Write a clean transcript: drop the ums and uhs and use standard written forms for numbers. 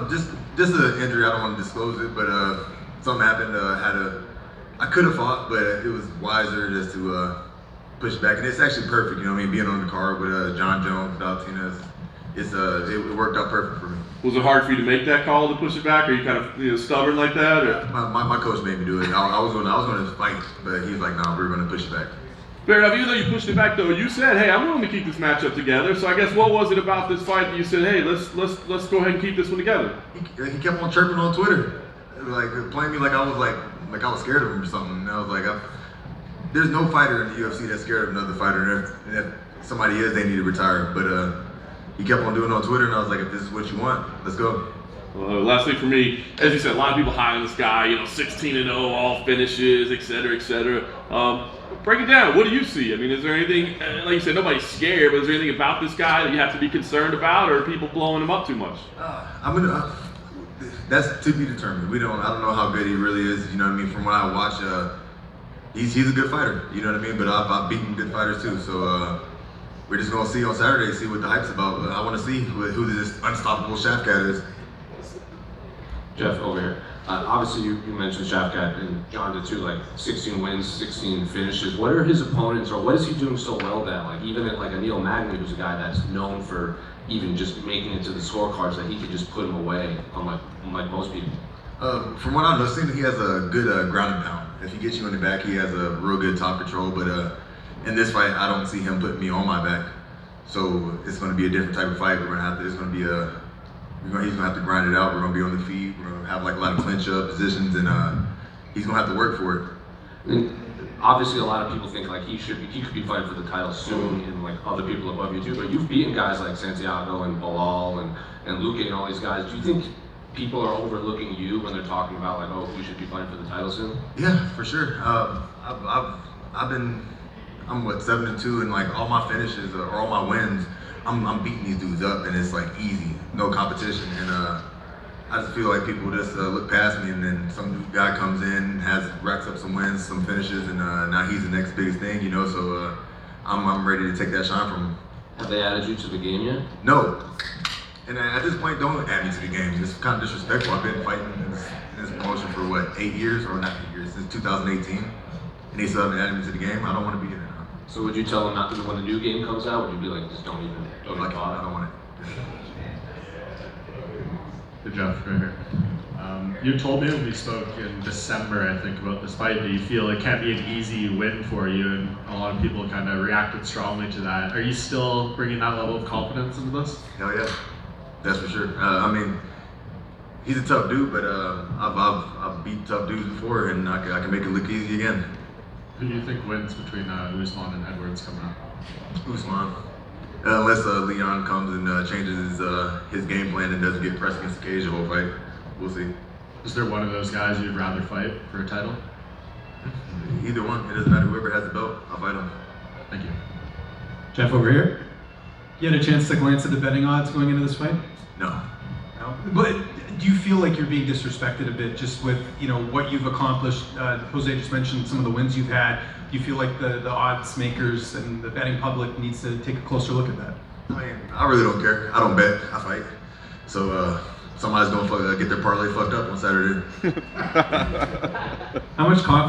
Just an injury. I don't want to disclose it, but something happened. I could have fought, but it was wiser just to push back. And it's actually perfect. You know what I mean? Being on the card with John Jones, Valtinez, it worked out perfect for me. Was it hard for you to make that call to push it back? Or you kind of stubborn like that? Or? My coach made me do it. I was going to fight, but he was like, "No, we're going to push it back." Fair enough. Even though you pushed it back, though, you said, "Hey, I'm willing to keep this matchup together." So I guess what was it about this fight that you said, "Hey, let's go ahead and keep this one together"? He kept on chirping on Twitter, like playing me like I was scared of him or something. And I was like, there's no fighter in the UFC that's scared of another fighter. And if somebody is, they need to retire. But he kept on doing it on Twitter, and I was like, if this is what you want, let's go. Last thing for me, as you said, a lot of people high on this guy, 16-0, all finishes, et cetera, et cetera. Break it down. What do you see? I mean, is there anything, like you said, nobody's scared, but is there anything about this guy that you have to be concerned about, or are people blowing him up too much? That's to be determined. I don't know how good he really is. You know what I mean? From what I watch, he's a good fighter. You know what I mean? But I've beaten good fighters too. So we're just gonna see on Saturday, see what the hype's about. I want to see who this unstoppable Shafkat is. Geoff, over here. Obviously, you mentioned Shafkat, and John did too, like 16 wins, 16 finishes. What are his opponents, or what is he doing so well that, like, even at like a Neil Magny, who's a guy that's known for even just making it to the scorecards, that he could just put him away, unlike most people? From what I've seen, he has a good ground and pound. If he gets you in the back, he has a real good top control. But in this fight, I don't see him putting me on my back. So it's going to be a different type of fight. He's going to have to grind it out. We're going to be on the feet. We're going to have like a lot of clinch up positions, and he's going to have to work for it. And obviously, a lot of people think like he could be fighting for the title soon, and like other people above you too. But you've beaten guys like Santiago and Bilal and Luque and all these guys. Do you think people are overlooking you when they're talking about like, oh, we should be fighting for the title soon? Yeah, for sure. I'm 7-2, and like all my finishes or all my wins, I'm beating these dudes up, and it's like easy, no competition. And I just feel like people just look past me, and then some guy comes in, racks up some wins, some finishes, and now he's the next biggest thing, So I'm ready to take that shine from him. Have they added you to the game yet? No. And at this point, don't add me to the game. It's kind of disrespectful. I've been fighting in this promotion for 8 years, or not 8 years, since 2018. And they still haven't added me to the game. I don't want to be in it now. So would you tell them not to, when the new game comes out, would you be like, just don't even bother? I don't want it. Good Geoff, right here. You told me when we spoke in December, I think, about this fight, that you feel it can't be an easy win for you, and a lot of people kind of reacted strongly to that. Are you still bringing that level of confidence into this? Hell yeah, that's for sure. I mean, he's a tough dude, but I've beat tough dudes before, and I can make it look easy again. Who do you think wins between Usman and Edwards coming up? Usman. Unless Leon comes and changes his game plan and doesn't get pressed against the cage the whole fight. We'll see. Is there one of those guys you'd rather fight for a title? Either one. It doesn't matter. Whoever has the belt, I'll fight him. Thank you. Geoff, over here. You had a chance to glance at the betting odds going into this fight? No. No. But do you feel like you're being disrespected a bit just with what you've accomplished? Jose just mentioned some of the wins you've had. Do you feel like the odds makers and the betting public needs to take a closer look at that? I mean, I really don't care. I don't bet. I fight. So somebody's gonna get their parlay fucked up on Saturday. How much confidence